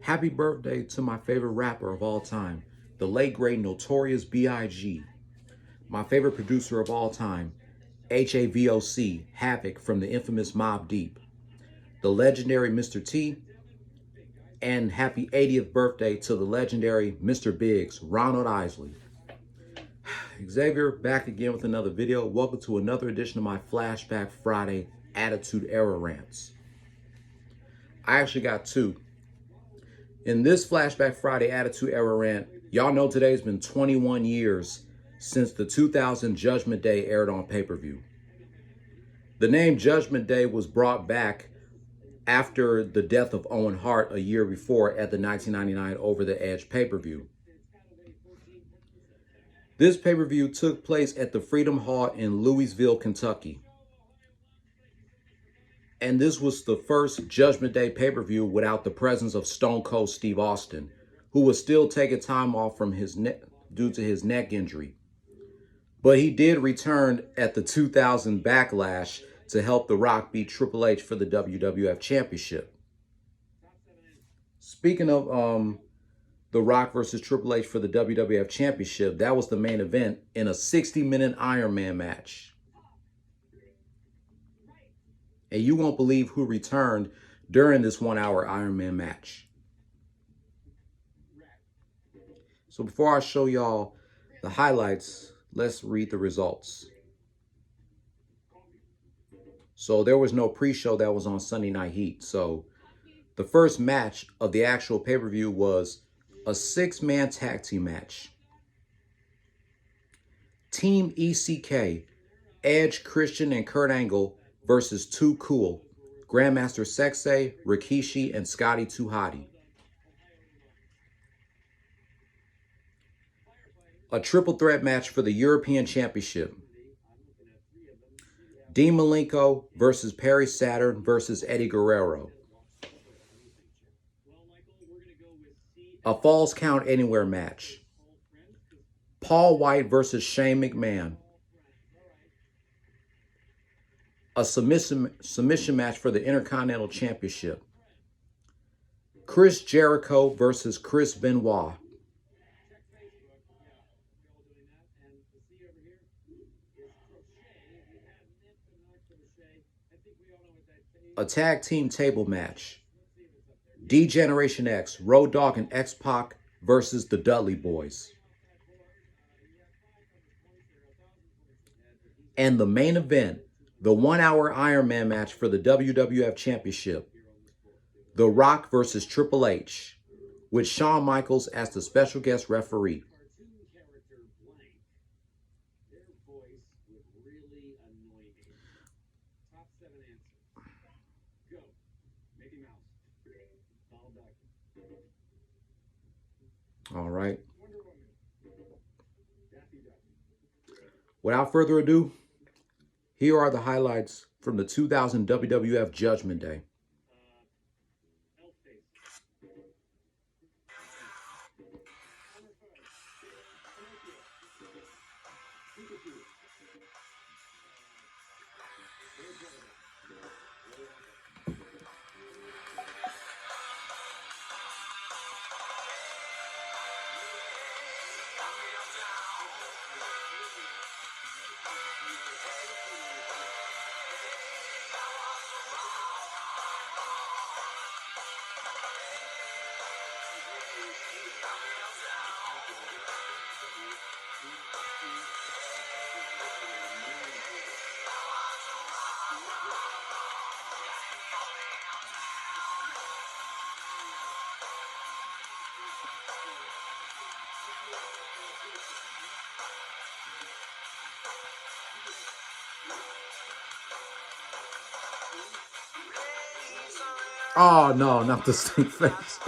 Happy birthday to my favorite rapper of all time, the late great Notorious B.I.G. My favorite producer of all time, HAVOC, Havoc from the infamous Mobb Deep, the legendary Mr. T, and happy 80th birthday to the legendary Mr. Biggs, Ronald Isley. Xavier back again with another video. Welcome to another edition of my Flashback Friday Attitude Era rants. I actually got two. In this Flashback Friday Attitude Era rant, y'all know today's been 21 years since the 2000 Judgment Day aired on pay-per-view. The name Judgment Day was brought back after the death of Owen Hart a year before at the 1999 Over the Edge pay-per-view. This pay-per-view took place at the Freedom Hall in Louisville, Kentucky. And this was the first Judgment Day pay-per-view without the presence of Stone Cold Steve Austin, who was still taking time off from his neck due to his neck injury. But he did return at the 2000 Backlash to help The Rock beat Triple H for the WWF Championship. Speaking of The Rock versus Triple H for the WWF Championship, that was the main event in a 60-minute Iron Man match. And you won't believe who returned during this 1-hour Iron Man match. So before I show y'all the highlights, let's read the results. So there was no pre-show that was on Sunday Night Heat. So the first match of the actual pay-per-view was a 6-man tag team match. Team ECK, Edge, Christian, and Kurt Angle versus Too Cool, Grandmaster Sexay, Rikishi, and Scotty 2 Hotty. A triple threat match for the European Championship. Dean Malenko versus Perry Saturn versus Eddie Guerrero. A Falls Count Anywhere match. Paul White versus Shane McMahon. A submission match for the Intercontinental Championship. Chris Jericho versus Chris Benoit. A tag team table match. D-Generation X, Road Dogg and X-Pac versus the Dudley Boys. And the main event, the 1-hour Iron Man match for the WWF Championship. The Rock versus Triple H, with Shawn Michaels as the special guest referee. All right. Without further ado, here are the highlights from the 2000 WWF Judgment Day. Oh, no, not the stink face.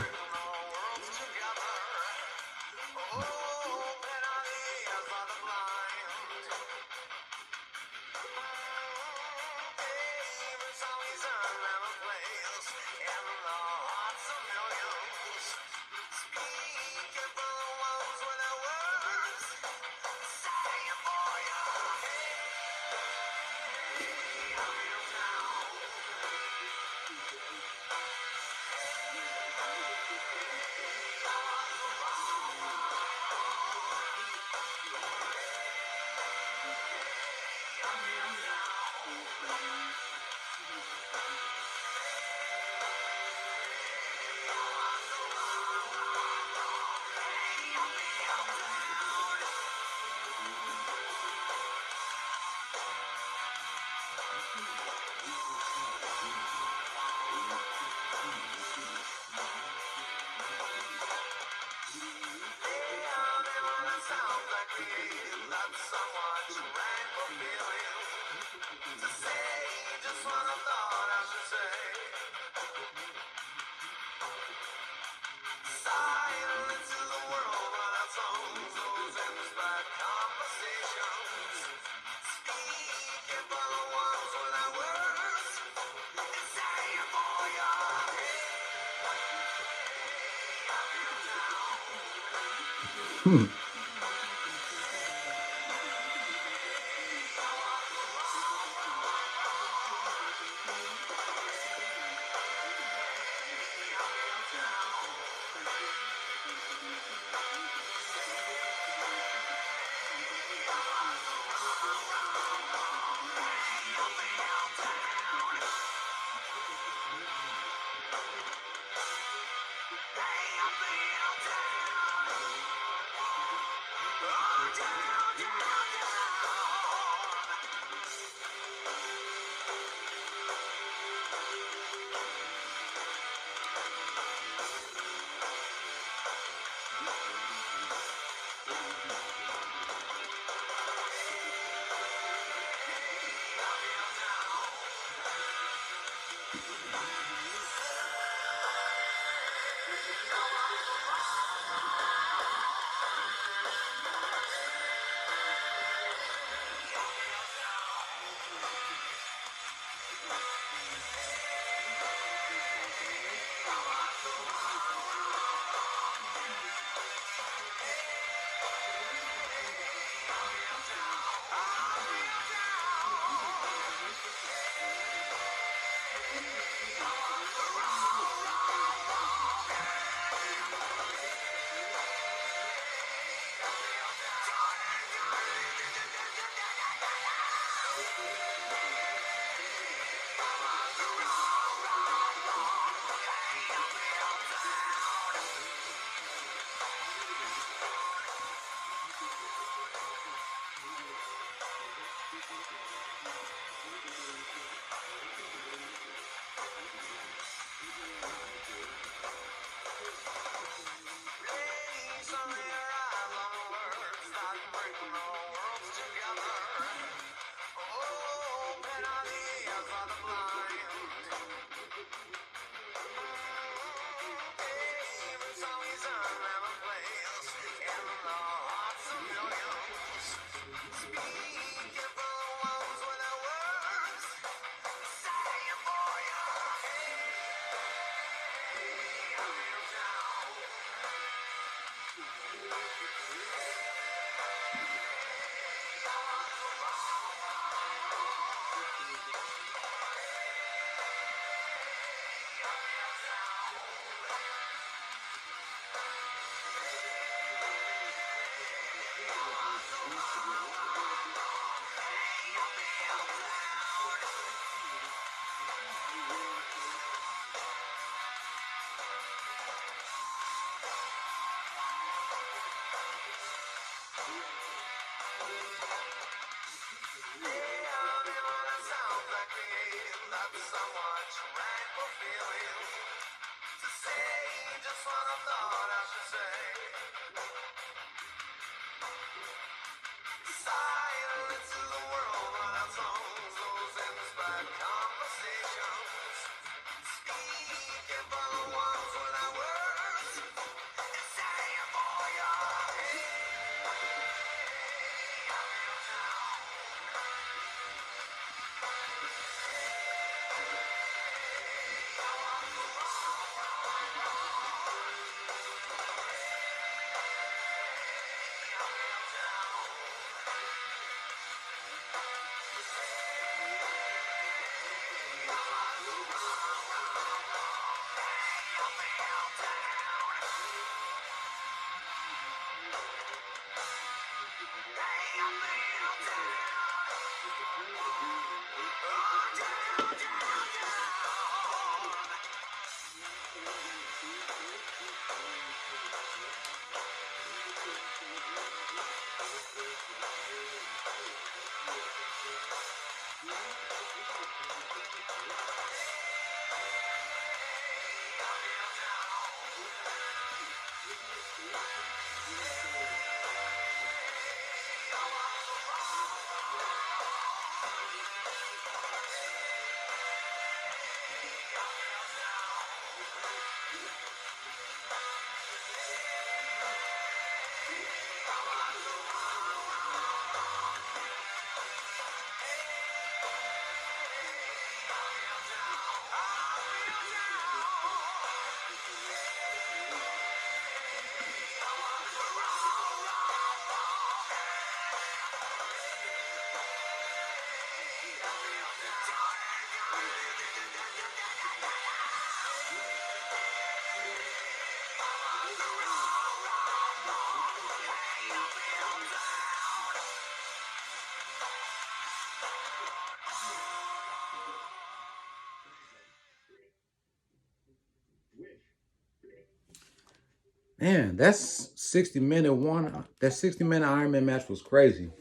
Man, that's 60-minute one. That 60-minute Iron Man match was crazy.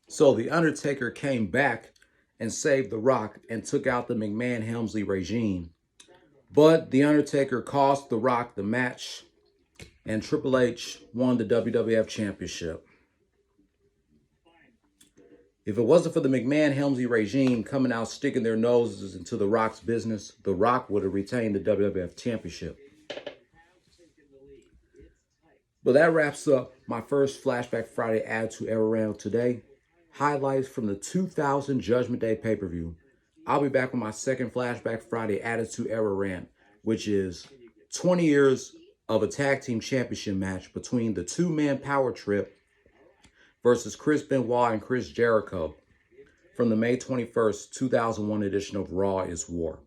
So The Undertaker came back and saved The Rock and took out the McMahon-Helmsley regime. But The Undertaker cost The Rock the match, and Triple H won the WWF Championship. If it wasn't for the McMahon-Helmsley regime coming out sticking their noses into The Rock's business, The Rock would have retained the WWF Championship. But that wraps up my first Flashback Friday Attitude Era round today. Highlights from the 2000 Judgment Day pay-per-view. I'll be back with my second Flashback Friday Attitude Era rant, which is 20 years of a tag team championship match between the two-man power trip versus Chris Benoit and Chris Jericho from the May 21st, 2001 edition of Raw is War.